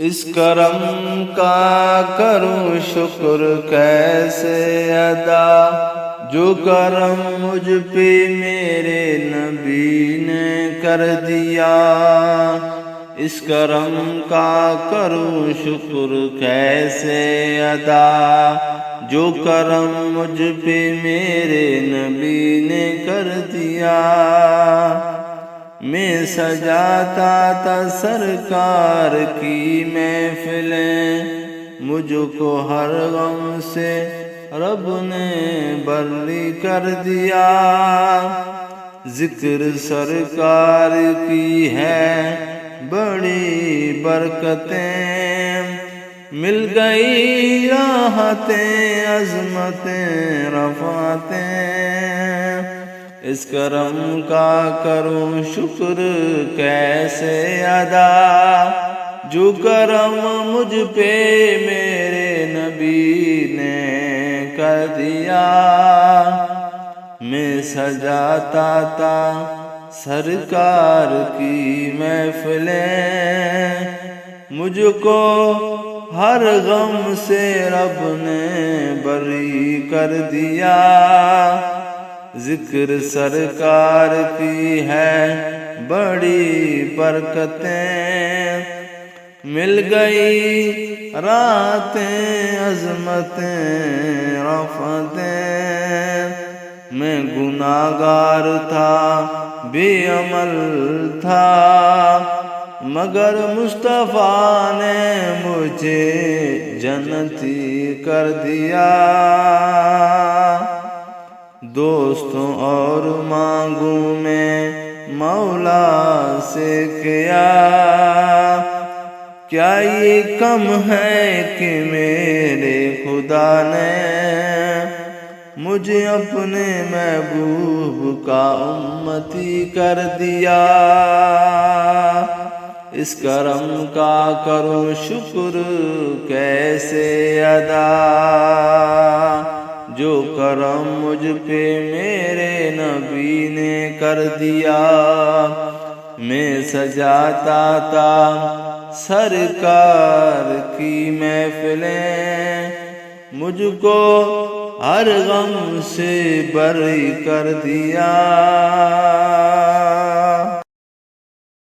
اس کرم کا کروں شکر کیسے ادا، جو کرم مجھ پہ میرے نبی نے کر دیا۔ اس کرم کا کروں شکر کیسے ادا، جو کرم مجھ پہ میرے نبی نے کر دیا۔ میں سجاتا تھا سرکار کی محفلیں، مجھ کو ہر غم سے رب نے بری کر دیا۔ ذکر سرکار کی ہے بڑی برکتیں، مل گئی راحتیں عظمتیں رفعتیں۔ اس کرم کا کروں شکر کیسے ادا، جو کرم مجھ پہ میرے نبی نے کر دیا۔ میں سجاتا تھا سرکار کی محفلیں، مجھ کو ہر غم سے رب نے بری کر دیا۔ ذکر سرکار کی ہے بڑی برکتیں، مل گئی راحتیں عظمتیں رفعتیں۔ میں گناہگار تھا بے عمل تھا، مگر مصطفیٰ نے مجھے جنتی کر دیا۔ دوستوں اور مانگوں میں مولا سے کیا یہ کم ہے کہ میرے خدا نے مجھے اپنے محبوب کا امتی کر دیا۔ اس کرم کا کروں شکر کیسے ادا، جو کرم مجھ پہ میرے نبی نے کر دیا۔ میں سجاتا تھا سرکار کی محفلیں، مجھ کو ہر غم سے بری کر دیا۔